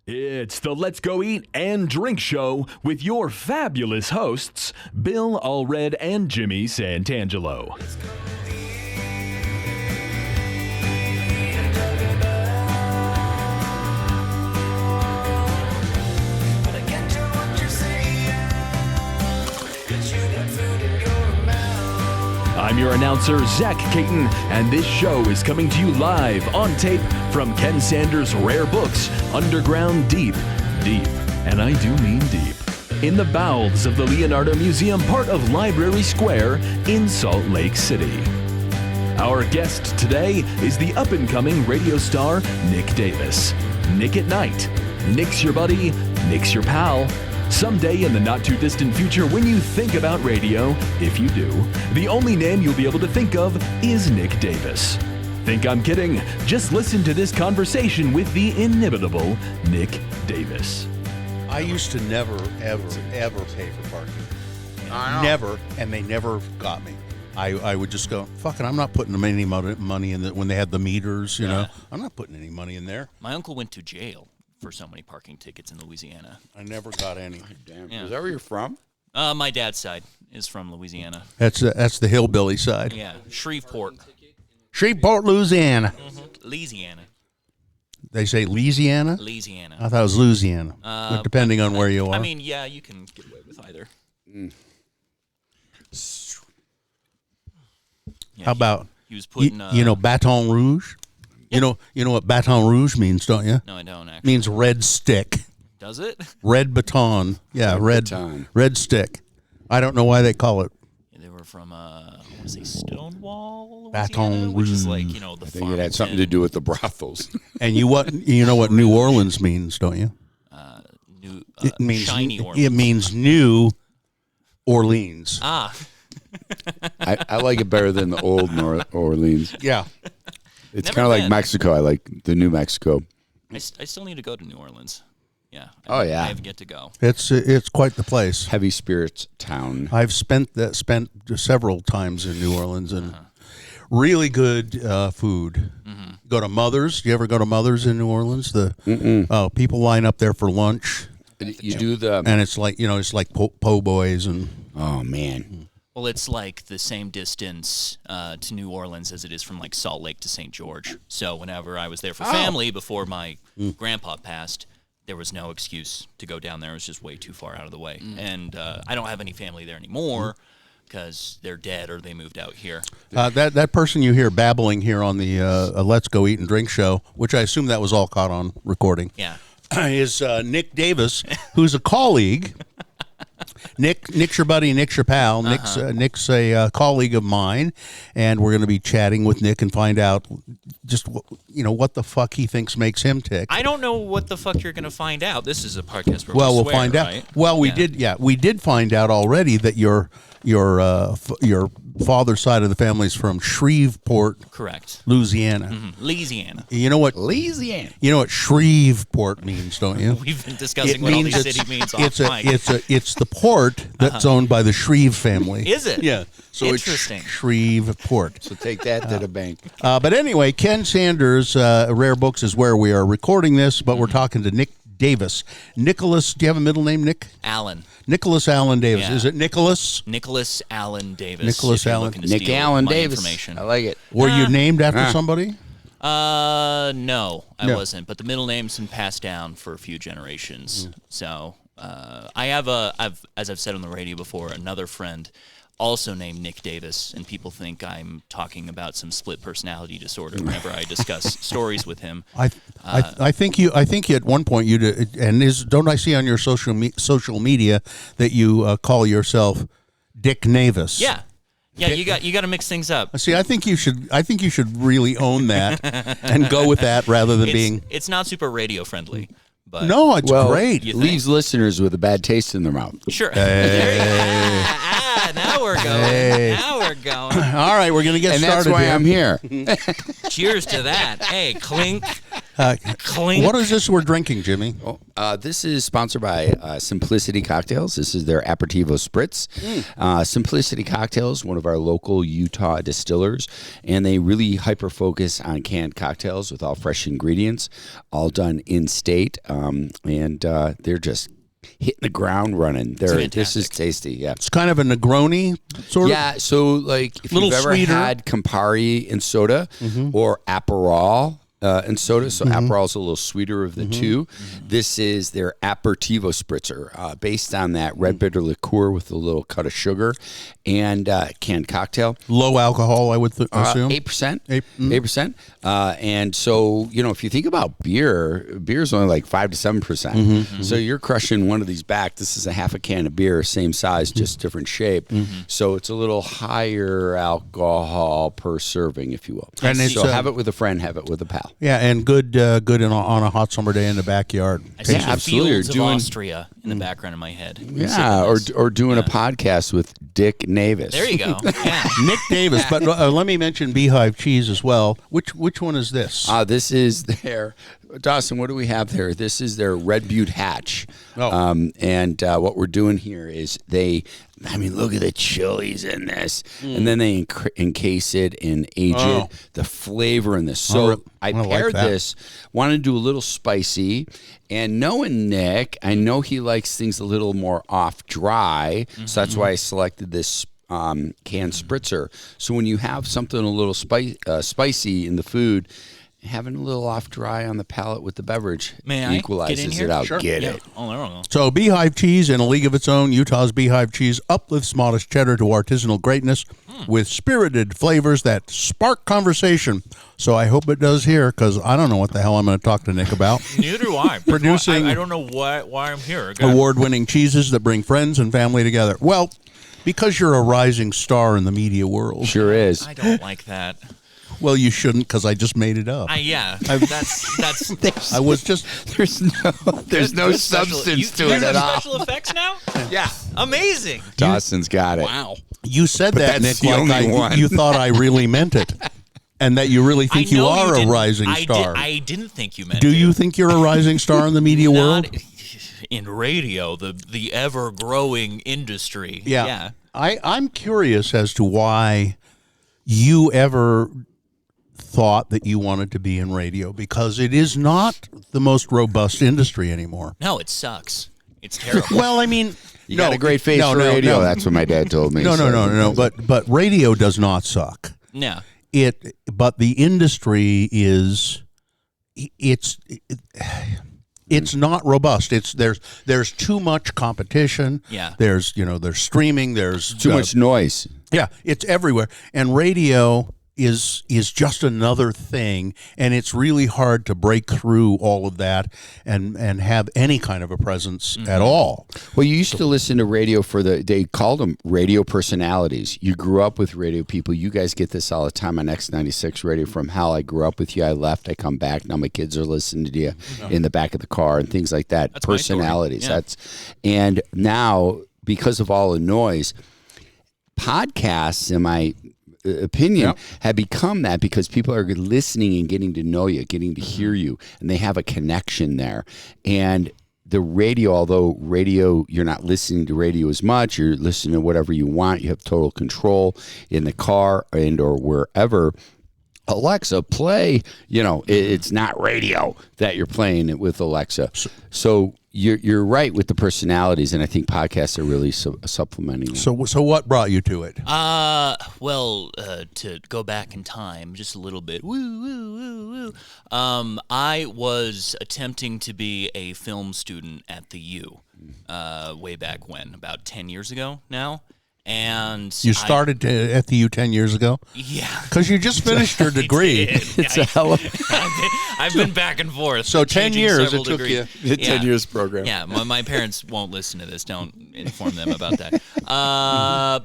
It's the Let's Go Eat and Drink Show with your fabulous hosts, Bill Allred and Jimmy Santangelo. I'm your announcer, Zach Caton, and this show is coming to you live on tape from Ken Sanders' Rare Books, underground deep, and I do mean deep, in the bowels of the Leonardo Museum, part of Library Square in Salt Lake City. Our guest today is the up-and-coming radio star, Nick Davis. Nick at Night. Nick's your buddy, Nick's your pal. Someday in the not-too-distant future, when you think about radio, if you do, the only name you'll be able to think of is Nick Davis. Think I'm kidding? Just listen to this conversation with the inimitable Nick Davis. I used to never, ever pay for parking. Never, and they never got me. I would just go, fuck it, I'm not putting any money in when they had the meters, you know. I'm not putting any money in there. My uncle went to jail for so many parking tickets in Louisiana. I never got any. Damn. Yeah. Is that where you're from? My dad's side is from Louisiana. That's the hillbilly side. Yeah, Shreveport. Shreveport, Louisiana. Mm-hmm. Louisiana. They say Louisiana? Louisiana. I thought it was Louisiana, depending on where you are. I mean, yeah, you can get away with either. Yeah, How about, he was putting, Baton Rouge? Yeah. You know what Baton Rouge means, don't you? No, I don't, actually. It means red stick. Does it? Red baton. Yeah, Baton. red stick. I don't know why they call it. Yeah, they were from, I want to say Stonewall, Baton Louisiana, which is like, Rouge. the I think it had something to do with the brothels. And you know what New Orleans means, don't you? It means shiny Orleans. It means New Orleans. Ah. I like it better than the old Orleans. Yeah. It's Never kind of like been. Mexico. I like the New Mexico. I still need to go to New Orleans. Yeah. Oh, yeah. I have yet to go. It's quite the place. Heavy spirits town. I've spent several times in New Orleans and really good food. Mm-hmm. Go to Mother's. Do you ever go to Mother's in New Orleans? People line up there for lunch. You do the... And it's like, it's like po' boys and... Oh, man. Well, it's like the same distance to New Orleans as it is from like Salt Lake to St. George. So whenever I was there for family before my grandpa passed, there was no excuse to go down there. It was just way too far out of the way. And I don't have any family there anymore because they're dead or they moved out here. That person you hear babbling here on the Let's Go Eat and Drink show, which I assume that was all caught on recording, is Nick Davis, who's a colleague. Nick's your buddy, Nick's your pal. Nick's a colleague of mine, and we're going to be chatting with Nick and find out just what the fuck he thinks makes him tick. I don't know what the fuck you're going to find out. This is a podcast where we'll swear, find right? out. Well, we did find out already that your father's side of the family is from Shreveport, correct, Louisiana. Louisiana. You know what? Louisiana. You know what Shreveport means, don't you? We've been discussing what all these cities means off mic. It's the port that's owned by the Shreve family. Is it? Yeah. So Interesting. It's Shreveport. So take that to the bank. But anyway, Ken Sanders' Rare Books is where we are recording this, but we're talking to Nick Davis. Nicholas, do you have a middle name, Nick? Allen. Nicholas Allen Davis. Yeah. Is it Nicholas? Nicholas Allen Davis. Nicholas if you're Allen. looking to Nick steal Allen my Davis. Information. I like it. Were you named after somebody? No, I No. wasn't. But the middle name's been passed down for a few generations. So I have as I've said on the radio before, another friend also named Nick Davis, and people think I'm talking about some split personality disorder whenever I discuss stories with him. I think you at one point you did, and don't I see on your social media that you call yourself Dick Navis? Yeah. Yeah, you got to mix things up. See, I think you should really own that and go with that rather than being. It's not super radio friendly, but No, it's great. You It think? leaves listeners with a bad taste in their mouth. Sure. Now we're going. Hey. Now we're going. All right, we're gonna get And started. that's why here. I'm here. Cheers to that. Hey, clink. Clink. What is this we're drinking, Jimmy? This is sponsored by Simplicity Cocktails. This is their Aperitivo Spritz. Simplicity Cocktails, one of our local Utah distillers, and they really hyper-focus on canned cocktails with all fresh ingredients, all done in-state, and they're just hitting the ground running. This is tasty, yeah. It's kind of a Negroni, sort of? Yeah, so like if Little you've ever sweeter. had Campari and soda or Aperol and soda, so Aperol's a little sweeter of the two. This is their Aperitivo Spritzer, based on that red bitter liqueur with a little cut of sugar and canned cocktail. Low alcohol, I would assume? 8%. 8%. And so, if you think about beer's only like 5 to 7%. So you're crushing one of these back. This is a half a can of beer, same size, just different shape. So it's a little higher alcohol per serving, if you will. And it's, so have it with a friend, have it with a pal. Yeah, and good on a hot summer day in the backyard. I see the absolutely. fields of Doing- Austria in the background of my head. Yeah, or doing a podcast with Dick Navis. There you go. Yeah. Nick Davis, but let me mention Beehive Cheese as well. Which one is this? This is their Dawson. What do we have there? This is their Red Butte Hatch. And what we're doing here is look at the chilies in this, and then they encase it and age it. The flavor in this. So I paired this. Wanted to do a little spicy, and knowing Nick, I know he likes things a little more off dry, so that's why I selected this canned spritzer. So when you have something a little spicy in the food, having a little off dry on the palate with the beverage equalizes it out. Sure. Get it. Oh, there we go. So Beehive Cheese in a league of its own. Utah's Beehive Cheese uplifts modest cheddar to artisanal greatness with spirited flavors that spark conversation. So I hope it does here, because I don't know what the hell I'm going to talk to Nick about. Neither do I. Producing I don't know why I'm here. Award-winning cheeses that bring friends and family together. Well, because you're a rising star in the media world. Sure is. I don't like that. Well, you shouldn't, because I just made it up. That's. I was just... There's no substance to it at all. Special effects now? Yeah. Amazing. Dawson's got it. Wow. You said that, that's Nick, the like only one. you thought I really meant it. And that you really think I you know are a didn't. rising star. I didn't think you meant Do it. you think you're a rising star in the media world? In radio, the ever-growing industry. Yeah. I'm curious as to why you ever thought that you wanted to be in radio, because it is not the most robust industry anymore. No, it sucks. It's terrible. Well, I mean... You got a great face for radio. That's what my dad told me. No. But radio does not suck. No. But the industry is... It's not robust. There's too much competition. Yeah. There's streaming. There's Too much noise. Yeah, it's everywhere. And radio is just another thing, and it's really hard to break through all of that and have any kind of a presence at all. Well, you used to listen to radio they called them radio personalities. You grew up with radio people. You guys get this all the time on X96 Radio from hell. I grew up with you. I left. I come back. Now my kids are listening to you in the back of the car and things like that. That's personalities. My story. Yeah. And now, because of all the noise, podcasts, in my opinion, have become that, because people are listening and getting to know you, getting to hear you, and they have a connection there. And the radio, although radio, you're not listening to radio as much, you're listening to whatever you want, you have total control in the car and or wherever. Alexa, play, it's not radio that you're playing it with Alexa. So you're right with the personalities, and I think podcasts are really supplementing that. So what brought you to it? To go back in time just a little bit. I was attempting to be a film student at the U way back when, about 10 years ago now. And you started at the U 10 years ago? Yeah. Because you just finished your degree. It's a hell of I've been back and forth. So 10 years it took degrees. you. a 10 years program. Yeah, my parents won't listen to this. Don't inform them about that.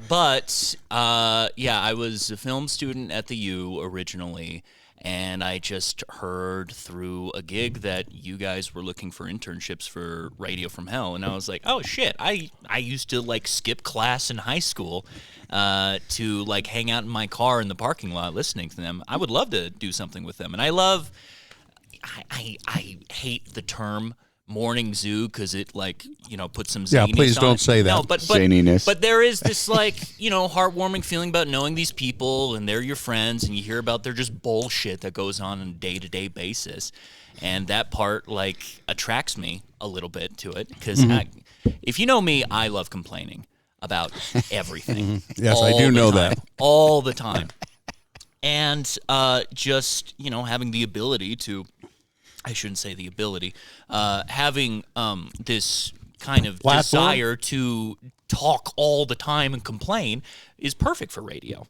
But I was a film student at the U originally, and I just heard through a gig that you guys were looking for internships for Radio from Hell, and I was like, oh shit, I used to skip class in high school to hang out in my car in the parking lot listening to them. I would love to do something with them, and I love I hate the term morning zoo because it puts some zaniness Yeah, please on don't it. say that. No, but Zaniness. but there is this heartwarming feeling about knowing these people and they're your friends and you hear about their just bullshit that goes on a day-to-day basis, and that part attracts me a little bit to it because if you know me, I love complaining about everything. Yes, I do know that. All the time. And just, having the ability to, I shouldn't say the ability, having this kind of Platform? desire to talk all the time and complain is perfect for radio,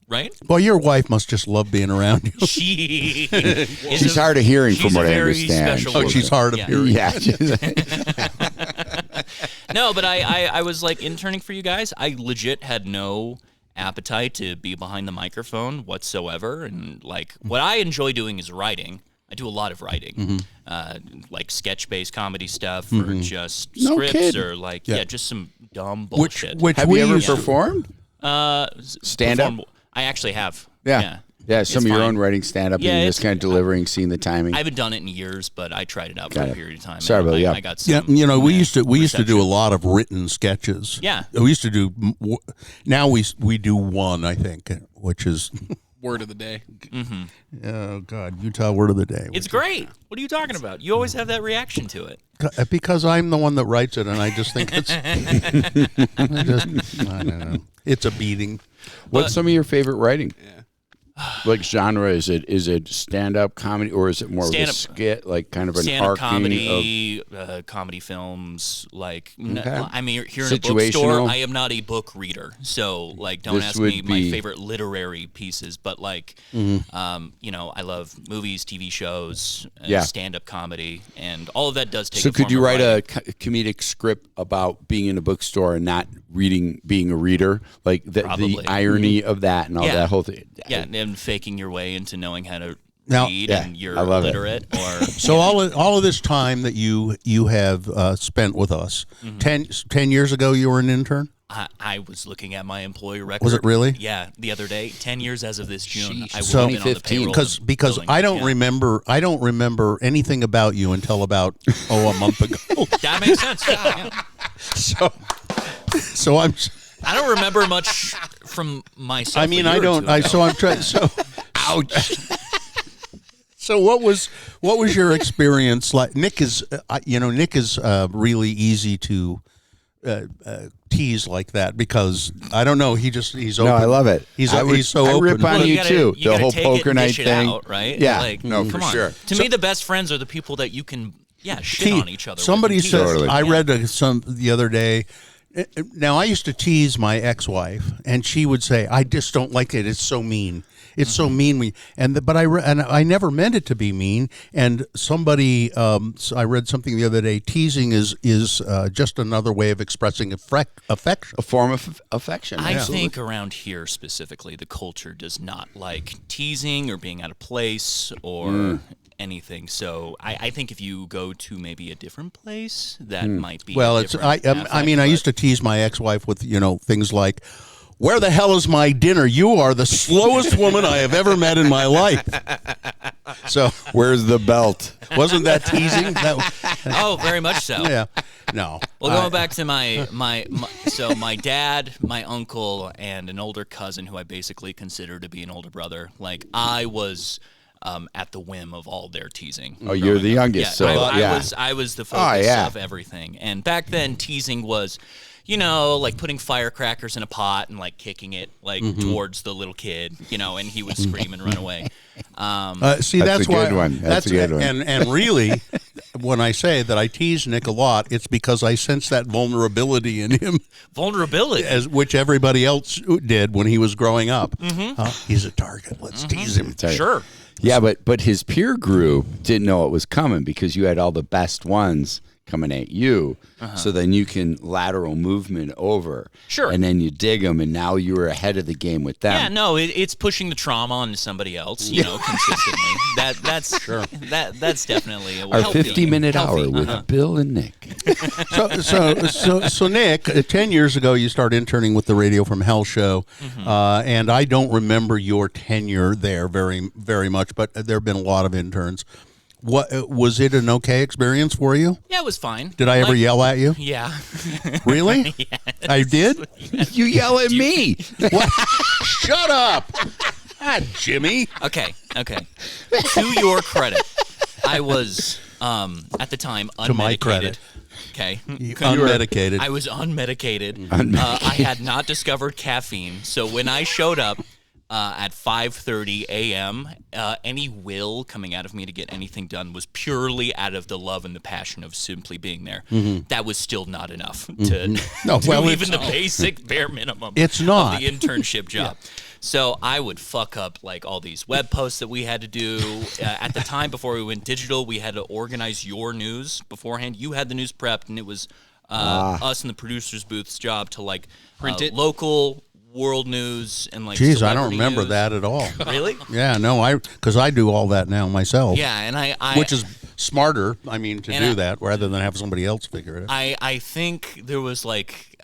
right? Well, your wife must just love being around you. She's hard of hearing from what I understand. Oh, she's hard of hearing. Yeah. No, but I was interning for you guys. I legit had no appetite to be behind the microphone whatsoever, and what I enjoy doing is writing. I do a lot of writing, sketch-based comedy stuff, or just No scripts, kid. or Yeah. just some dumb bullshit. Which Have we you ever used to- performed? Stand-up? I actually have. Yeah. Yeah, some It's of your fine. own writing stand-up, Yeah, and you're it's- just kind of delivering, seeing the timing. I haven't done it in years, but I tried it out for Got a it. period of time. Sorry and about that. I got some. Yeah, we used to do reception. a lot of written sketches. Yeah. We used to do. Now we do one, I think, which is Word of the day. oh God, Utah word of the day. It's great. What are you talking about? You always have that reaction to it. Because I'm the one that writes it, and I just think it's. I don't know. It's a beating. What's some of your favorite writing? Like genre, is it stand-up comedy, or is it more of a Stand-up- skit, like kind of an Stand-up arcing comedy, comedy films. Okay. I'm here in a bookstore. Situational. I am not a book reader, so don't This ask me would my be- favorite literary pieces. But I love movies, TV shows, Yeah. stand-up comedy, and all of that does take. So a could form you of write writing. a comedic script about being in a bookstore and not reading, being a reader, like the Probably. irony of that and all Yeah. that whole thing? Yeah, and faking your way into knowing how to Now- read, Yeah, and you're I love it. illiterate, or So all of this time that you have spent with us, 10 years ago, you were an intern. I was looking at my employee record. Was it really? Yeah, the other day. 10 years as of this June. Sheesh. I would So- have been on the 2015. payroll Because billing. I don't Yeah. remember anything about you until about a month ago. That makes sense. Yeah. So I'm. I don't remember much from myself. I mean, a year I or don't. two ago. So I'm trying. So ouch. So what was your experience like? Nick is really easy to tease like that because I don't know. He's open. No, I love it. He's I so I open. rip on Well, you gotta- too. you The gotta whole take poker it and night dish it thing, out, right? Yeah, no, for come on. sure. To me, the best friends are the people that you can, shit on each other. with Somebody and tease. said Totally. I read some the other day. Now I used to tease my ex-wife, and she would say, "I just don't like it. It's so mean. It's so mean." But I never meant it to be mean. And somebody, I read something the other day. Teasing is just another way of expressing affection. A form of affection. I absolutely. think around here specifically, the culture does not like teasing or being out of place or anything. So I think if you go to maybe a different place, that might be. Well, a it's different I mean, I affect, used to tease my ex-wife with things like, "Where the hell is my dinner? You are the slowest woman I have ever met in my life." So Where's the belt? wasn't that teasing? Oh, very much so. Yeah. No. Well, going back to my dad, my uncle, and an older cousin who I basically consider to be an older brother. Like I was at the whim of all their teasing. Oh, you're the youngest, Yeah, so I was the focus yeah. of everything. And back then, teasing was, like putting firecrackers in a pot and like kicking it towards the little kid, and he would scream and run away. See, That's that's a why. good one. That's a good one. And really, when I say that I tease Nick a lot, it's because I sense that vulnerability in him, Vulnerability. which everybody else did when he was growing up. He's a target. Let's tease him. Sure. Yeah, but his peer group didn't know it was coming because you had all the best ones coming at you. So then you can lateral movement over. Sure. And then you dig them, and now you're ahead of the game with them. Yeah, no, it's pushing the trauma onto somebody else, consistently. That's definitely a Our healthy, 50-minute hour healthy. with Bill and Nick. So Nick, 10 years ago, you started interning with the Radio from Hell show, and I don't remember your tenure there very, very much, but there have been a lot of interns. What was it an okay experience for you? Yeah, it was fine. Did I ever yell at you? Yeah. Really? Yes. I did? You yell at me. What? Shut up. Ah, Jimmy. Okay. To your credit, I was at the time unmedicated. To my credit. Okay. Unmedicated. I was unmedicated. I had not discovered caffeine, so when I showed up at 5:30 a.m., any will coming out of me to get anything done was purely out of the love and the passion of simply being there. That was still not enough to do even the basic bare minimum It's not. of the internship job. So I would fuck up like all these web posts that we had to do. At the time, before we went digital, we had to organize your news beforehand. You had the news prepped, and it was us in the producer's booth's job to like print it, local world news, and like. Jeez, I don't celebrity remember news. that at all. Really? Yeah, no, because I do all that now myself. Yeah, and I which is smarter. I mean, to And do I- that rather than have somebody else figure it out. I think there was like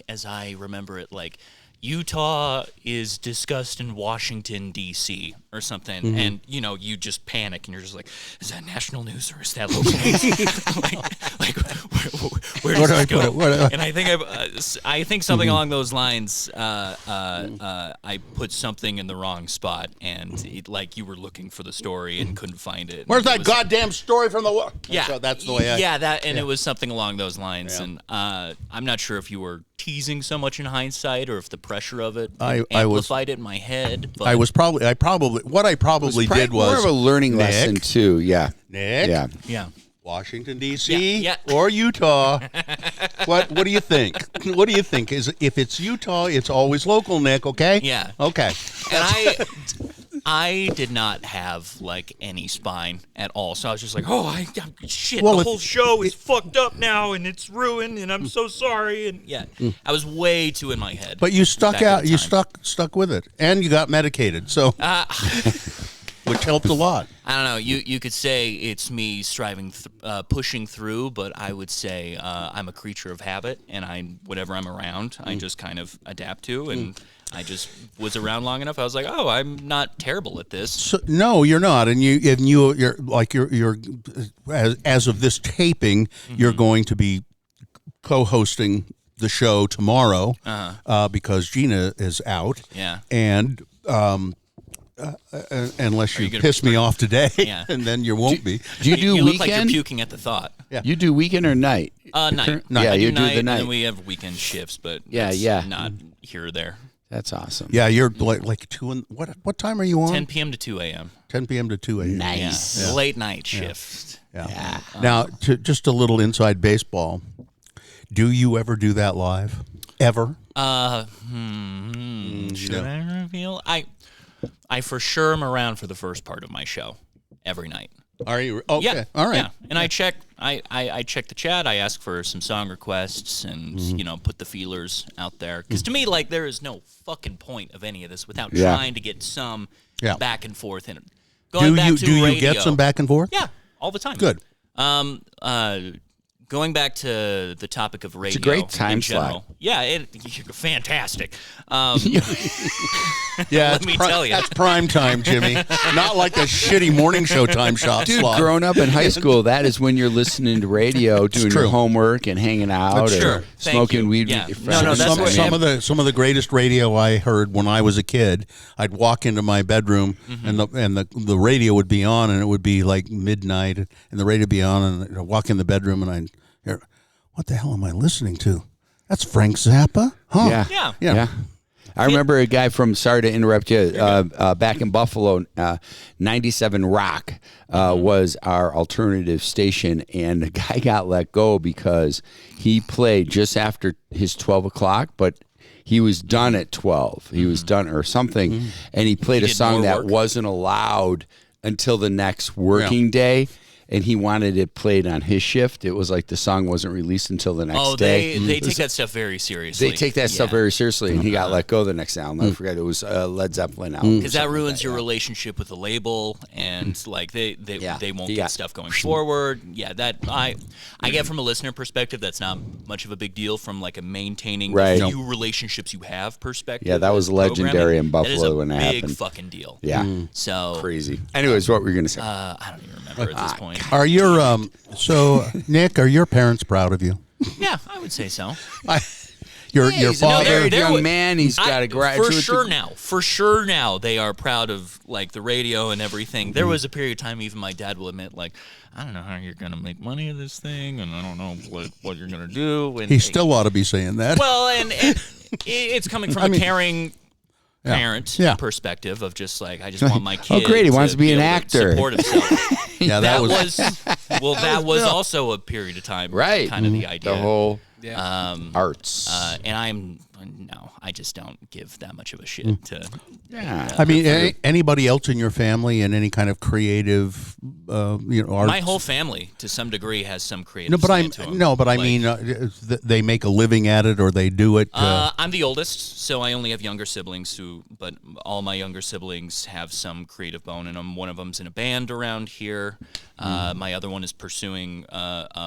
as I remember it, like Utah is discussed in Washington D.C. or something, and you just panic and you're just like, is that national news or is that local news? like where does this go? And I think something along those lines. I put something in the wrong spot, and like you were looking for the story and couldn't find it. Where's And it that was- goddamn story from the? Yeah, So that's the way. it was something along those lines, and I'm not sure if you were teasing so much in hindsight or if the pressure of it I was- amplified it in my head. But I probably did was more of a learning Nick, lesson too. Yeah. Nick, Yeah. yeah. Washington D.C. Yeah. or Utah. What do you think? What do you think? Is if it's Utah, it's always local, Nick? Okay. Yeah. Okay. And I did not have like any spine at all, so I was just like, shit, Well, the if- whole show is fucked up now, and it's ruined, and I'm so sorry, and I was way too in my head. But you stuck back at out. the You time. stuck with it, and you got medicated, so which helped a lot. I don't know. You could say it's me striving, pushing through, but I would say I'm a creature of habit, and whatever I'm around, I just kind of adapt to, and I just was around long enough. I was like, oh, I'm not terrible at this. So, no, you're not, and you're like you're as of this taping, you're going to be co-hosting the show tomorrow because Gina is out. Yeah. And unless you gonna piss me off today, Yeah. and then you won't be. Do you do you look like you're weekend? puking at the thought. Yeah. You do weekend or night? Night. Yeah, I you do do the And night. then we have weekend shifts, but Yeah, it's yeah. not here or there. That's awesome. Yeah, you're like 2 and what time are you on? 10 p.m. to 2 a.m. 10 p.m. to 2 a.m. Nice. Yeah. Late night shift. Yeah. Now, just a little inside baseball. Do you ever do that live? Ever? Should I reveal? I for sure am around for the first part of my show every night. Are you? Okay. Yeah. All right. Yeah. And I check the chat. I ask for some song requests and put the feelers out there. Because to me, like, there is no fucking point of any of this without Yeah. trying to get some Yeah. back and forth in it. Do Going back you to do you radio, get some back and forth? Yeah, all the time. Good. Going back to the topic of radio, a great time in general. slot. Yeah, fantastic. Yeah, Let me tell you. that's prime time, Jimmy. Not like the shitty morning show time shot Dude, slot. growing up in high school, that is when you're listening to radio, doing true. your homework and hanging out, That's or true. Thank smoking you. weed Yeah. with your No, friends. no, that's what- some of the greatest radio I heard when I was a kid. I'd walk into my bedroom and the radio would be on, and it would be like midnight, and the radio would be on, and I'd walk in the bedroom and I'd hear, what the hell am I listening to? That's Frank Zappa? Huh? Yeah. Yeah. I remember a guy from, sorry to interrupt you, back in Buffalo, 97 Rock was our alternative station, and the guy got let go because he played just after his 12 o'clock, but he was done at 12. He was done or something, and he played a did song more that work. wasn't allowed until the next working day. and he wanted it played on his shift. It was like the song wasn't released until the next day. They take that stuff very seriously. They take that stuff very seriously, and he got let go the next day. I'll never forget. It was Led Zeppelin album. Because that ruins your relationship with the label, and like they won't get stuff going forward. Yeah, that I get from a listener perspective. That's not much of a big deal from like a maintaining the few relationships you have perspective. Yeah, that was legendary in Buffalo when it happened. Big fucking deal. Yeah, so crazy. Anyways, what were you gonna say? I don't even remember at this point. Are your so Nick? Are your parents proud of you? Yeah, I would say so. Your he's father, a young man. He's got a graduate. For sure now, they are proud of like the radio and everything. There was a period of time, even my dad will admit, like, I don't know how you're gonna make money of this thing, and I don't know what you're gonna do. And he still ought to be saying that. Well, and it's coming from a caring parent perspective of just like I just want my kid. Oh, great! He wants to be an actor. Support himself. Yeah, that was also a period of time. Right. Kind of the idea. The whole arts. And I just don't give that much of a shit to. Yeah. I mean, anybody else in your family in any kind of creative, arts? My whole family, to some degree, has some creative. I mean, they make a living at it, or they do it. I'm the oldest, so I only have younger siblings but all my younger siblings have some creative bone, and one of them's in a band around here. My other one is pursuing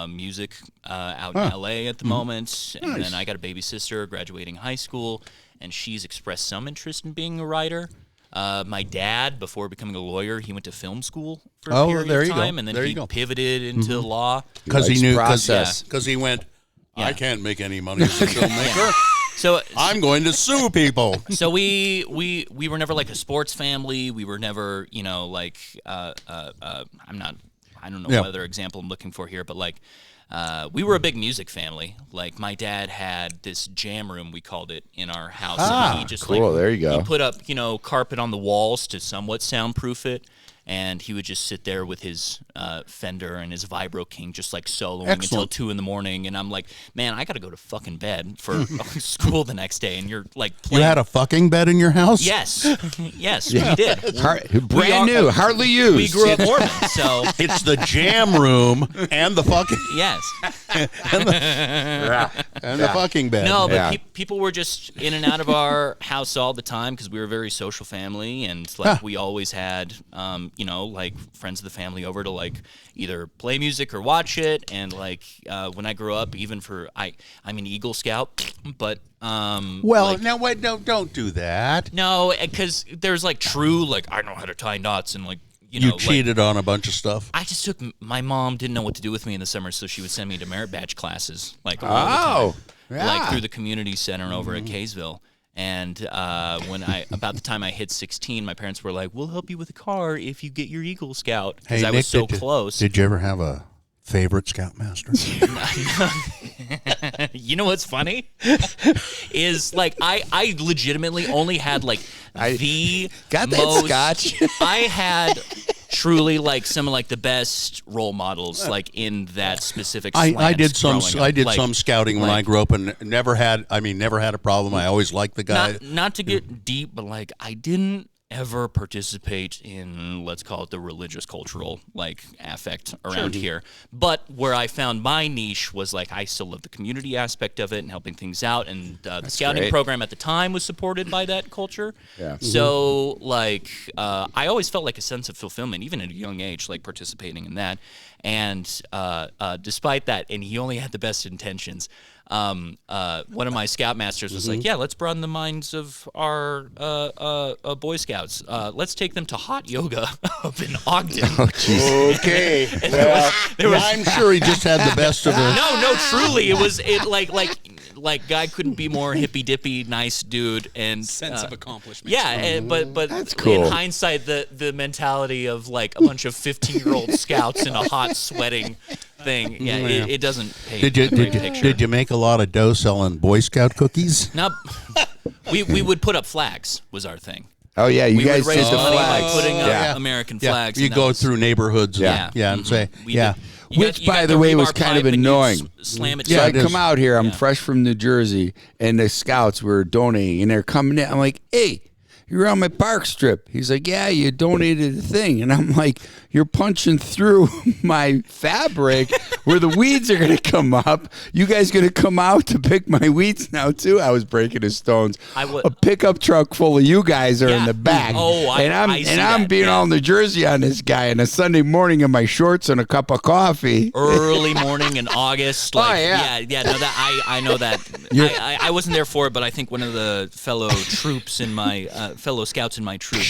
music out in LA at the moment, and then I got a baby sister graduating high school, and she's expressed some interest in being a writer. My dad, before becoming a lawyer, he went to film school for a period of time, and then he pivoted into law because he went. I can't make any money as a filmmaker. So I'm going to sue people. So we were never like a sports family. We were never, like I don't know what other example I'm looking for here, but like we were a big music family. Like my dad had this jam room, we called it, in our house. And he just cool. There you go. He put up, carpet on the walls to somewhat soundproof it. And he would just sit there with his Fender and his Vibro King, just like soloing until 2 a.m. And I'm like, man, I got to go to fucking bed for school the next day. And you're like, playing. You had a fucking bed in your house? Yes, yes, we did. Brand new, hardly used. We grew up Mormon, so it's the jam room and the fucking and the fucking bed. No, but people were just in and out of our house all the time because we were a very social family, and like we always had. Like friends of the family over to like either play music or watch it. And like when I grew up, even I'm an Eagle Scout, but now wait, no, don't do that. No, because there's like true, like I know how to tie knots and like you cheated on a bunch of stuff. I just my mom didn't know what to do with me in the summer, so she would send me to merit badge classes like all the time, like through the community center over at Kaysville. And about the time I hit 16, my parents were like, "We'll help you with a car if you get your Eagle Scout." Because I was so close. Did you ever have a favorite Scoutmaster? You know what's funny is like I legitimately only had like that scotch. I had truly like some of like the best role models like in that specific slant. I did some scouting when I grew up and never had a problem. I always liked the guy. Not to get deep, but like I didn't ever participate in, let's call it, the religious cultural like affect around here. But where I found my niche was like I still love the community aspect of it and helping things out, and the scouting program at the time was supported by that culture. Yeah. So like I always felt like a sense of fulfillment, even at a young age, like participating in that. And despite that, and he only had the best intentions. One of my scoutmasters was like, "Yeah, let's broaden the minds of our Boy Scouts. Let's take them to hot yoga up in Ogden." Okay. I'm sure he just had the best of it. No, truly, it like guy couldn't be more hippy dippy, nice dude, and sense of accomplishment. Yeah, but that's cool. In hindsight, the mentality of like a bunch of 15-year-old scouts in a hot sweating thing. Yeah, it doesn't paint a great picture. Did you make a lot of dough selling Boy Scout cookies? No, we would put up flags was our thing. Oh yeah, you guys raised did the money by flags. putting up American flags. You go through neighborhoods, and say, Which, by the way, was kind of annoying. Slam it. So I come out here. I'm fresh from New Jersey, and the scouts were donating, and they're coming in. I'm like, hey, you're on my park strip. He's like, yeah, you donated a thing. And I'm like, you're punching through my fabric where the weeds are going to come up. You guys going to come out to pick my weeds now, too? I was breaking his stones. A pickup truck full of you guys are in the back. I'm being all New Jersey on this guy on a Sunday morning in my shorts and a cup of coffee. Early morning in August. Like, no, that I know that. I wasn't there for it, but I think one of the fellow troops in my fellow scouts in my troop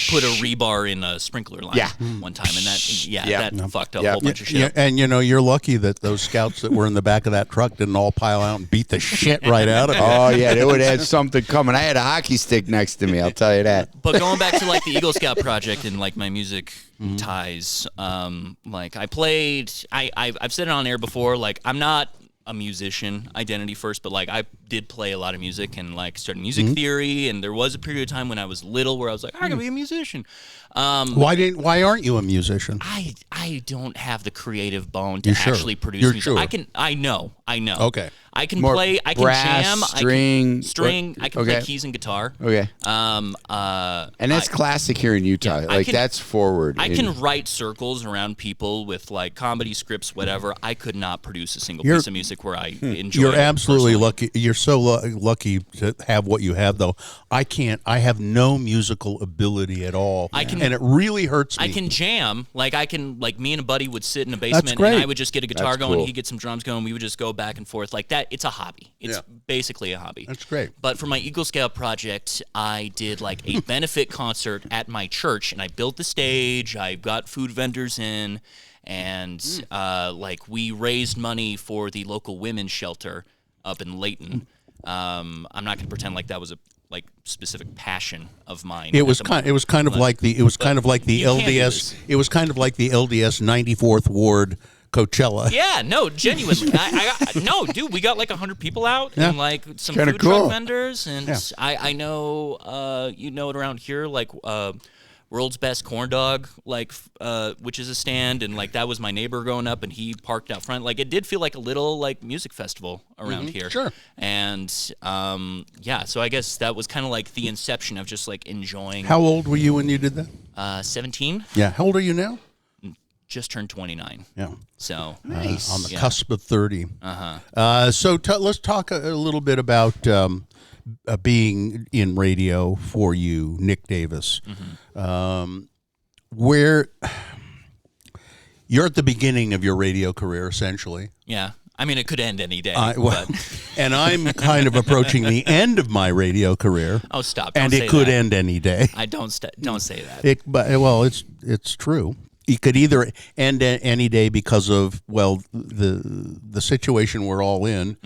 put a rebar in a sprinkler line one time, and that fucked up a whole bunch of shit. Yeah, and you're lucky that those scouts that were in the back of that truck didn't all pile out and beat the shit right out of it. Oh yeah, they would have had something coming. I had a hockey stick next to me, I'll tell you that. But going back to like the Eagle Scout project and like my music ties, like I played, I've said it on air before, like I'm not a musician identity first, but like I did play a lot of music and like started music theory, and there was a period of time when I was little where I was like, I gotta be a musician. Why aren't you a musician? I don't have the creative bone to actually produce music. Sure. I know. Okay. I can More play, I can brass, jam, string, I can play keys and guitar. Okay. And that's classic here in Utah. That's forward. I can write circles around people with like comedy scripts, whatever. I could not produce a single piece of music where I enjoy it. You're absolutely personally. lucky. You're so lucky to have what you have, though. I can't. I have no musical ability at all, and it really hurts me. I can jam. Like me and a buddy would sit in a basement, and I would just get a guitar going. Cool. He'd get some drums going. We would just go back and forth like that. It's a hobby. It's basically a hobby. That's great. But for my Eagle Scout project, I did like a benefit concert at my church, and I built the stage. I got food vendors in, and like we raised money for the local women's shelter up in Layton. I'm not going to pretend like that was a specific passion of mine. It was kind of like the LDS. It was kind of like the LDS 94th Ward Coachella. Yeah, no, genuinely. No, dude, we got like 100 people out and like some kinda food truck vendors, and I know you know it around here, like World's Best Corn Dog, like which is a stand, and like that was my neighbor growing up, and he parked out front. Like it did feel like a little like music festival around here. Sure. And so I guess that was kind of like the inception of just like enjoying. How old were you when you did that? 17. Yeah. How old are you now? Just turned 29. Yeah. So nice. On the cusp of 30. So let's talk a little bit about being in radio for you, Nick Davis. Where you're at the beginning of your radio career, essentially. Yeah. I mean, it could end any day. And I'm kind of approaching the end of my radio career. Oh, stop! And it could end any day. I don't say that. It's true. It could either end any day because of the situation we're all in,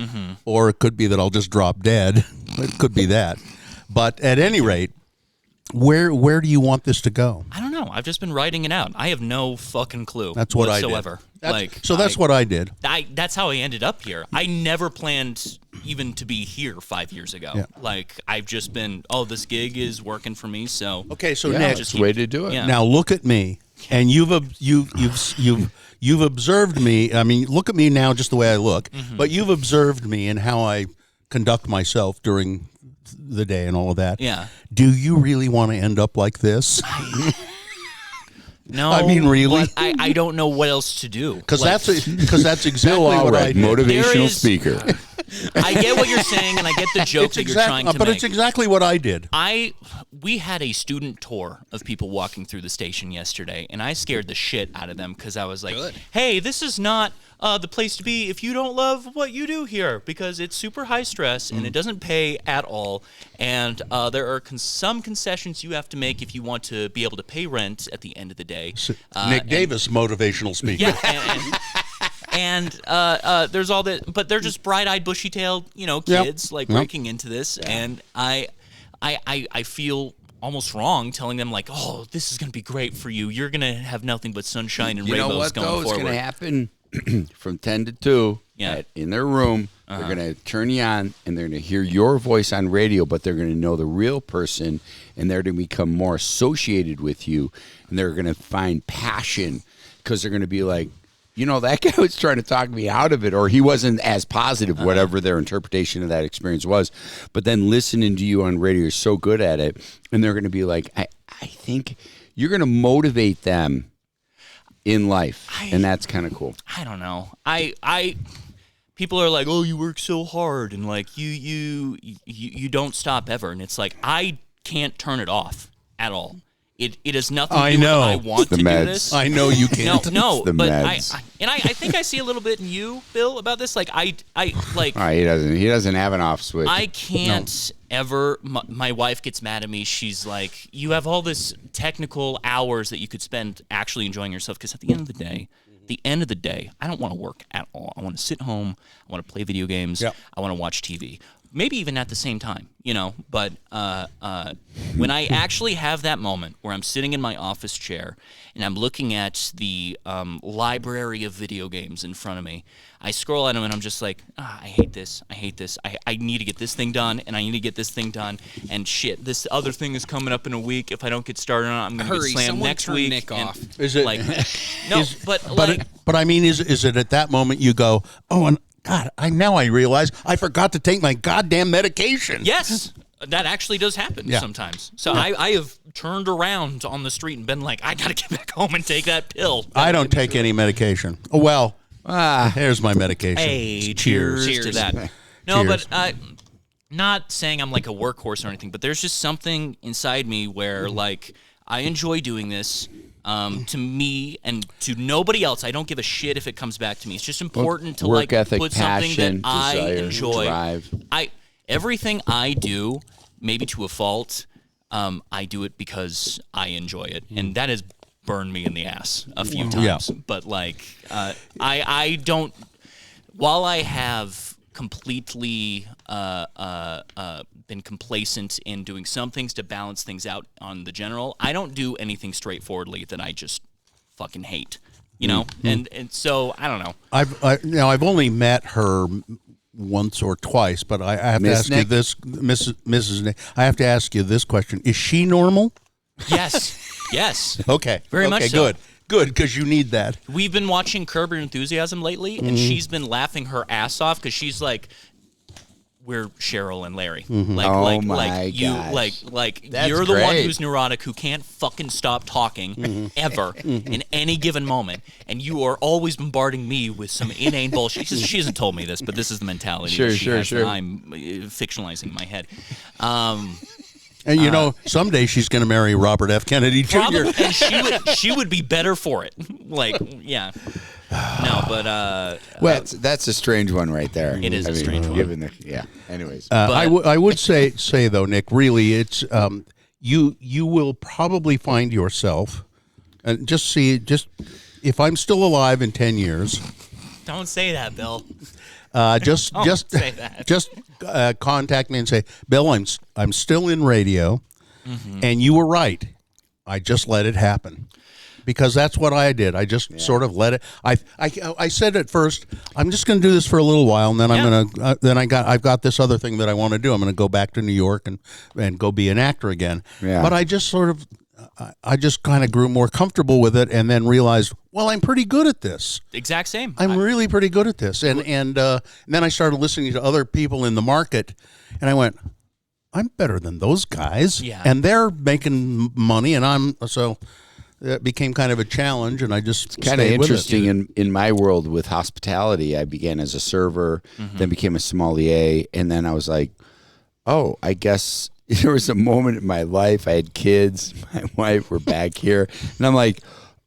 or it could be that I'll just drop dead. It could be that. But at any rate, where do you want this to go? I don't know. I've just been writing it out. I have no fucking clue. That's what whatsoever. I did. That's what I did. That's how I ended up here. I never planned even to be here 5 years ago. Yeah. Like I've just been, this gig is working for me. So okay, so Nick, that's the way to do it. Yeah. Now look at me, and you've observed me. I mean, look at me now, just the way I look. But you've observed me and how I conduct myself during the day and all of that. Yeah. Do you really want to end up like this? No, I mean, really? But I don't know what else to do. Because that's exactly what I did. Motivational speaker. I get what you're saying, and I get the joke that you're trying to make. But it's exactly what I did. We had a student tour of people walking through the station yesterday, and I scared the shit out of them because I was like, hey, this is not the place to be if you don't love what you do here, because it's super high stress and it doesn't pay at all, and there are some concessions you have to make if you want to be able to pay rent at the end of the day. Nick Davis, motivational speaker. Yeah, and there's all that, but they're just bright-eyed, bushy-tailed, kids breaking into this, and I feel almost wrong telling them like, oh, this is going to be great for you. You're going to have nothing but sunshine and rainbows going forward. What's going to happen from 10 to 2 in their room. They're going to turn you on, and they're going to hear your voice on radio, but they're going to know the real person, and they're going to become more associated with you, and they're going to find passion because they're going to be like, that guy was trying to talk me out of it, or he wasn't as positive, whatever their interpretation of that experience was. But then listening to you on radio, you're so good at it, and they're going to be like, I think you're going to motivate them in life, and that's kind of cool. I don't know. People are like, oh, you work so hard, and like you don't stop ever, and it's like I can't turn it off at all. It has nothing to do with I want to do this. I know you can't. No, but I think I see a little bit in you, Bill, about this. Like I like. All right, he doesn't have an off switch. I can't ever. My wife gets mad at me. She's like, you have all this technical hours that you could spend actually enjoying yourself. Because at the end of the day, I don't want to work at all. I want to sit home. I want to play video games. Yep. I want to watch TV. Maybe even at the same time, but when I actually have that moment where I'm sitting in my office chair and I'm looking at the library of video games in front of me, I scroll at them and I'm just like, I hate this. I need to get this thing done, and I need to get this thing done, and shit, this other thing is coming up in a week. If I don't get started on it, I'm going to get slammed next week. Nick off. Is it? Like, no, but I mean, is it at that moment you go, oh, and God, I realize I forgot to take my goddamn medication. Yes, that actually does happen sometimes. So I have turned around on the street and been like, I got to get back home and take that pill. I don't take any medication. Oh, well, here's my medication. Hey, cheers to that. No, but not saying I'm like a workhorse or anything, but there's just something inside me where like I enjoy doing this. To me and to nobody else, I don't give a shit if it comes back to me. It's just important to work ethic, put passion, something that desire, I enjoy. Drive. Everything I do, maybe to a fault, I do it because I enjoy it, and that has burned me in the ass a few times. Yeah. But like, I don't. While I have completely been complacent in doing some things to balance things out on the general, I don't do anything straightforwardly that I just fucking hate, and so I don't know. I've only met her once or twice, but I have to ask you this, Mrs. Nick. I have to ask you this question: is she normal? Yes. Okay. Very much so. Good, because you need that. We've been watching Curb Your Enthusiasm lately, and she's been laughing her ass off because she's like, we're Cheryl and Larry. Like you're the one who's neurotic, who can't fucking stop talking ever in any given moment, and you are always bombarding me with some inane bullshit. She hasn't told me this, but this is the mentality she has, and I'm fictionalizing in my head. And someday she's going to marry Robert F. Kennedy Jr. Probably, and she would be better for it. Like, yeah. No, but well, that's a strange one right there. It is a strange one. Anyways, I would say though, Nick, really, it's you will probably find yourself, and just if I'm still alive in 10 years. Don't say that, Bill. Just contact me and say, Bill, I'm still in radio, and you were right. I just let it happen. Because that's what I did. I just sort of let it. I said at first, I'm just going to do this for a little while, and then I'm going to. I've got this other thing that I want to do. I'm going to go back to New York and go be an actor again. Yeah. But I just kind of grew more comfortable with it, and then realized, well, I'm pretty good at this. Exact same. I'm really pretty good at this, and then I started listening to other people in the market, and I went, I'm better than those guys, and they're making money, and so. It became kind of a challenge, and I just kind of interesting in my world with hospitality. I began as a server, then became a sommelier, and then I was like, oh, I guess there was a moment in my life. I had kids, my wife, we're back here, and I'm like,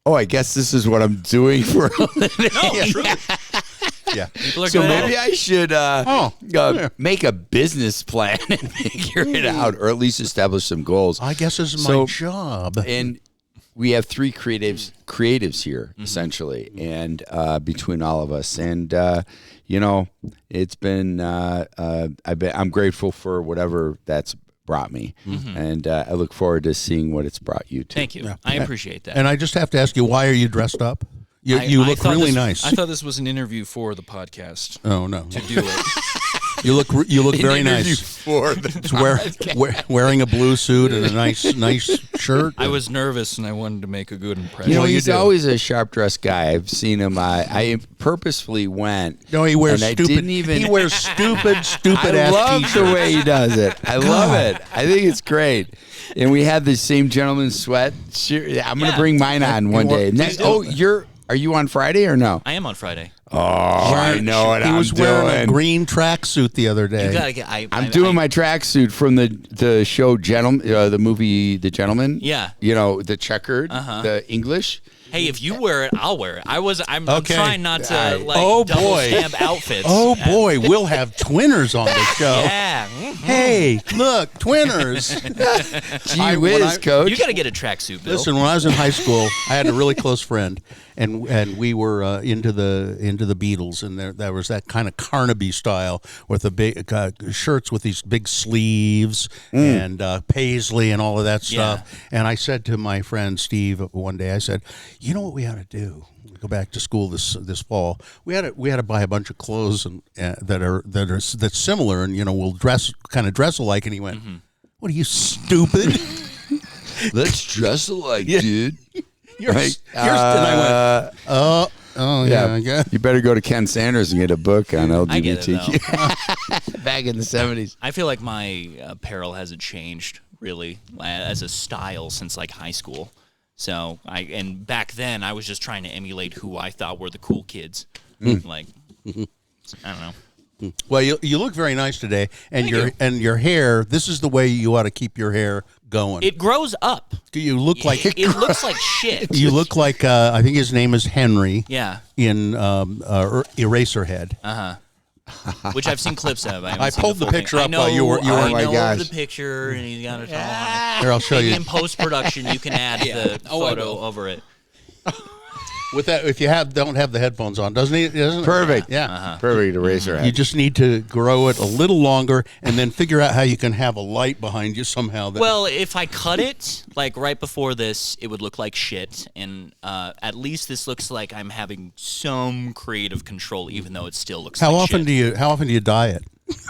oh, I guess this is what I'm doing for a living. No, true. Yeah. So maybe I should make a business plan and figure it out, or at least establish some goals. I guess this is my job. And we have three creatives here, essentially, and between all of us, and it's been I'm grateful for whatever that's brought me, and I look forward to seeing what it's brought you to. Thank you, yeah. I appreciate that. And I just have to ask you, why are you dressed up? You look really nice. I thought this was an interview for the podcast. Oh no, to do it. You look very nice. For the Wearing a blue suit and a nice shirt. I was nervous and I wanted to make a good impression. You know, Well, you he's do. always a sharp dressed guy. I've seen him. I purposefully went. No, he wears and I stupid. didn't even. He wears stupid I ass love t-shirts. the way he does it. I love it. I think it's great. And we had the same gentleman's sweat. I'm going to bring mine on one day. Next, are you on Friday or no? I am on Friday. Oh, I know what He I'm was wearing a doing. green tracksuit the other day. You gotta get. I'm doing my tracksuit from the show Gentleman, the movie The Gentleman. Yeah. You know, the checkered, the English. Hey, if you wear it, I'll wear it. I'm Okay. trying not to Oh, double boy. stamp outfits. Oh boy, we'll have twinners on the show. Yeah. Hey, look, twinners. Gee whiz, coach. You got to get a tracksuit, Bill. Listen, when I was in high school, I had a really close friend, and we were into the Beatles, and there was that kind of Carnaby style with the big shirts with these big sleeves and paisley and all of that stuff. And I said to my friend Steve one day, I said, "You know what we ought to do? We go back to school this fall. We had to buy a bunch of clothes and that's similar, and we'll dress alike." And he went, "What are you, stupid?" Let's dress alike, dude. And I went, "Oh yeah, I guess." You better go to Ken Sanders and get a book on I get it, LGBTQ. Back in the 70s. I feel like my apparel hasn't changed really as a style since like high school. So and back then I was just trying to emulate who I thought were the cool kids. Like I don't know. Well, you look very nice today, and your hair. This is the way you ought to keep your hair going. It grows up. You look like It looks like shit. you look like I think his name is Henry. Yeah. In Eraserhead. Which I've seen clips of. I pulled the picture up I know, while you were. I Oh my know gosh. the picture, and he's got it all on it. Here, I'll show Maybe you. in post production, you can add the Oh, I photo will. over it. With that, if you don't have the headphones on, doesn't it? Perfect. Yeah. Perfect eraser You just need to grow it a little longer, and then figure out how you can have a light behind you somehow. Well, if I cut it like right before this, it would look like shit. And at least this looks like I'm having some creative control, even though it still looks. how like often shit. how often do you diet?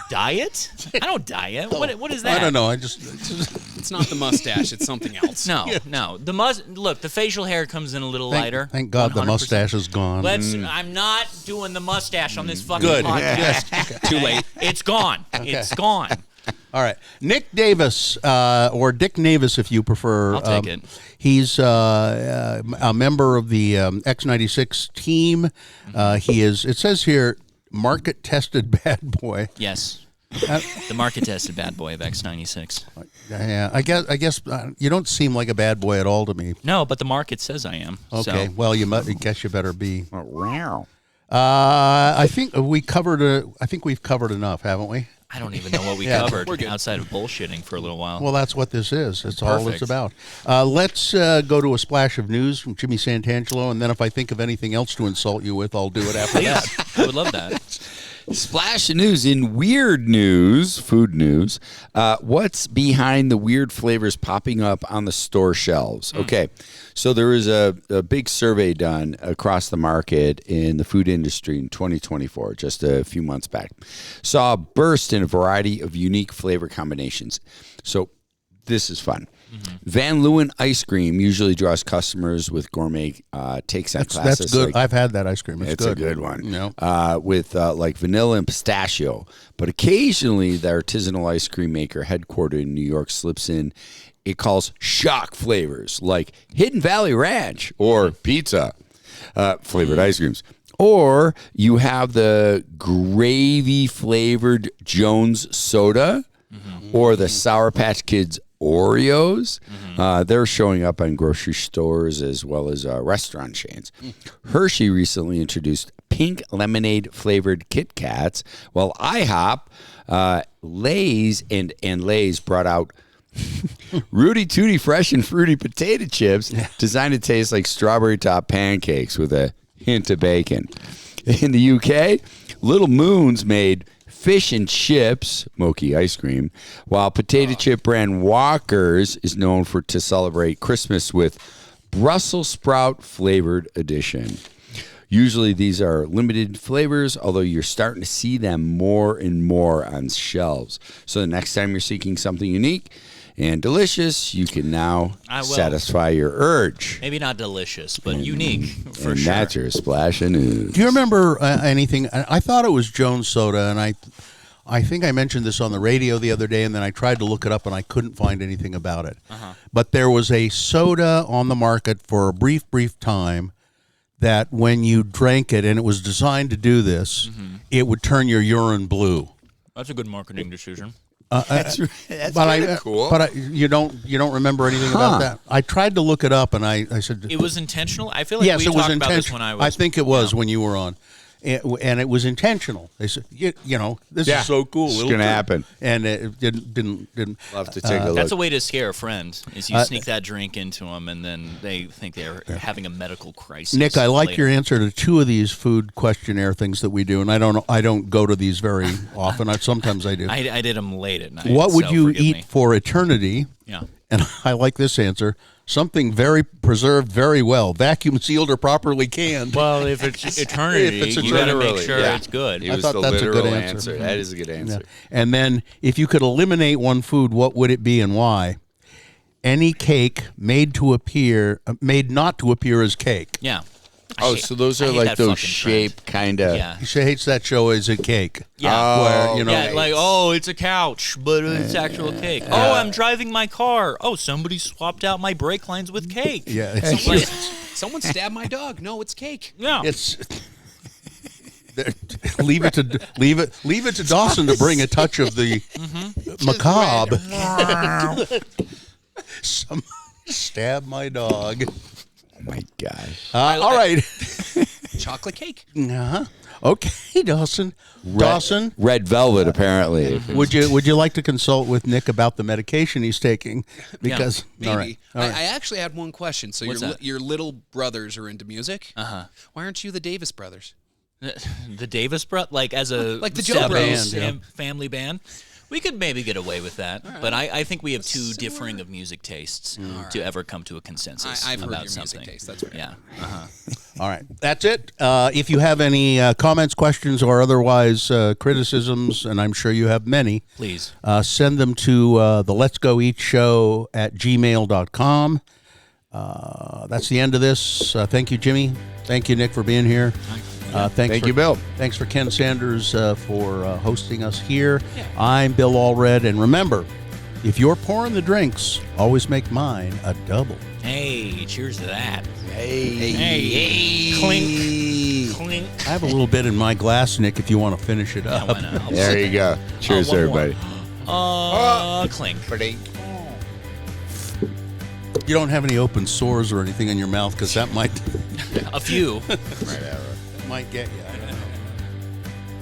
Diet? I don't diet. What is that? I don't know. It's not the mustache, it's something else. No. The look, the facial hair comes in a little lighter. Thank God the 100%. mustache is gone. I'm not doing the mustache on this fucking Good. podcast. Too late. It's gone. It's gone. All right, Nick Davis, or Dick Navis, if you prefer. I'll take it. He's a member of the X96 team. He is. It says here, market tested bad boy. Yes. The market tested bad boy of X96. Yeah, I guess you don't seem like a bad boy at all to me. No, but the market says I am. Okay, So. well, I guess you better be. Wow. I think we've covered enough, haven't we? I don't even know what we Yeah, covered we're good. outside of bullshitting for a little while. Well, that's what this is. That's all it's Perfect. about. Let's go to a splash of news from Jimmy Santangelo, and then if I think of anything else to insult you with, I'll do it after that. I would love that. Splash of news in weird news, food news. What's behind the weird flavors popping up on the store shelves? Okay, so there was a big survey done across the market in the food industry in 2024, just a few months back. Saw a burst in a variety of unique flavor combinations. So this is fun. Van Leeuwen ice cream usually draws customers with gourmet takes on classes. That's good. like- I've had that ice cream. It's it's good. a good one. No. With like vanilla and pistachio. But occasionally, the artisanal ice cream maker headquartered in New York slips in, it calls shock flavors like Hidden Valley Ranch or pizza flavored ice creams. Or you have the gravy flavored Jones soda or the Sour Patch Kids Oreos. They're showing up on grocery stores as well as restaurant chains. Hershey recently introduced pink lemonade flavored Kit Kats, while IHOP, Lay's, and Lay's brought out Rudy Tooty fresh and fruity potato chips designed to taste like strawberry top pancakes with a hint of bacon. In the UK, Little Moons made fish and chips, Moki ice cream, while potato chip brand Walker's is known to celebrate Christmas with Brussels sprout flavored edition. Usually these are limited flavors, although you're starting to see them more and more on shelves. So the next time you're seeking something unique and delicious, you can now satisfy your urge. Maybe not delicious, but unique for and sure. that's your splash of news. Do you remember anything? I thought it was Jones Soda, and I think I mentioned this on the radio the other day, and then I tried to look it up, and I couldn't find anything about it. But there was a soda on the market for a brief time that when you drank it, and it was designed to do this, it would turn your urine blue. That's a good marketing decision. That's cool. But you don't remember anything about that? I tried to look it up, and I said it was intentional. I feel like yes, we it was talked about this intentional. when I was. I think it was when you were on. And it was intentional. They said, you know, this is so cool. It's going to happen. And it didn't. Love to take a look. That's a way to scare a friend, is you sneak that drink into them, and then they think they're having a medical crisis. Nick, I like later. your answer to two of these food questionnaire things that we do, and I don't go to these very often. Sometimes I do. I did them late at night. What would so you forgive eat me. for eternity? Yeah. And I like this answer. Something very preserved very well, vacuum sealed or properly canned. Well, if it's eternity, If it's you got to make literally, sure yeah. it's good. It I was thought the that's a good literal answer. That is a good answer. And then, if you could eliminate one food, what would it be and why? Any cake made not to appear as cake. Yeah. So those I are hate like that those fucking shape kind of. Yeah. She hates that show. Is it cake? Yeah. Where, you know, Yeah, like, oh, it's a couch, but it's actual cake. Oh, I'm driving my car. Oh, somebody swapped out my brake lines with cake. yeah, it's, Like, Someone stabbed my dog. No, it's cake. yeah. it's leave it to Dawson to bring a touch of the macabre. Some stab my dog. Oh my gosh. All right. Chocolate cake. Uh-huh. Okay, Dawson. Dawson, Red velvet, apparently. would you like to consult with Nick about the medication he's taking? Because Maybe. all right. I actually had one question. So What's that? your little brothers are into music. Uh-huh. Why aren't you the Davis brothers? The Davis Bro, like as a Like the Joe separate Bros. family band. We could maybe get away with that, but I think we have too differing of music tastes to ever come to a consensus I've heard about your something. music taste. That's right. Yeah. All right. That's it. If you have any comments, questions, or otherwise criticisms, and I'm sure you have many, Please. send them to the Let's Go Eat Show at gmail.com. That's the end of this. Thank you, Jimmy. Thank you, Nick, for being here. Thank you, Bill. Thanks for Ken Sanders for hosting us here. I'm Bill Allred, and remember, if you're pouring the drinks, always make mine a double. Hey, cheers to that. Hey. Clink. Clink. I have a little bit in my glass, Nick, if you want to finish it up. Why not? There you go. Cheers, one more. everybody. Clink. You don't have any open sores or anything in your mouth, because that might A few. might get you. I don't know.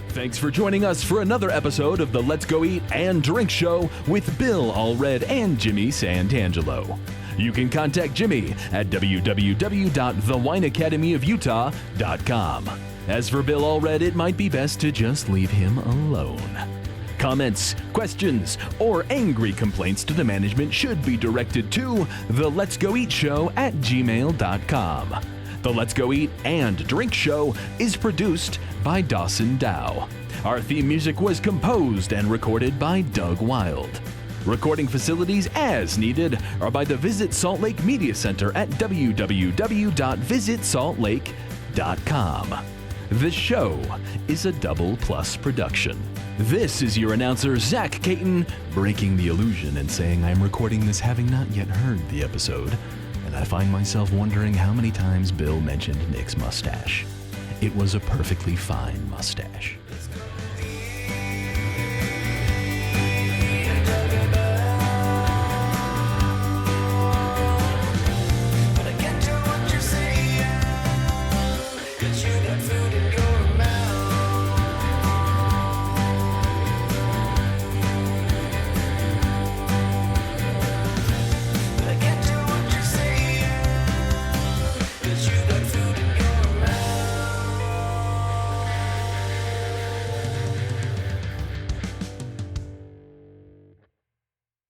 Thanks for joining us for another episode of the Let's Go Eat and Drink Show with Bill Allred and Jimmy Santangelo. You can contact Jimmy at www.thewineacademyofutah.com. As for Bill Allred, it might be best to just leave him alone. Comments, questions, or angry complaints to the management should be directed to the Let's Go Eat Show at gmail.com. The Let's Go Eat and Drink Show is produced by Dawson Dow. Our theme music was composed and recorded by Doug Wild. Recording facilities as needed are by the Visit Salt Lake Media Center at www.visitsaltlake.com. This show is a Double Plus production. This is your announcer, Zach Caton, breaking the illusion and saying I'm recording this having not yet heard the episode. And I find myself wondering how many times Bill mentioned Nick's mustache. It was a perfectly fine mustache.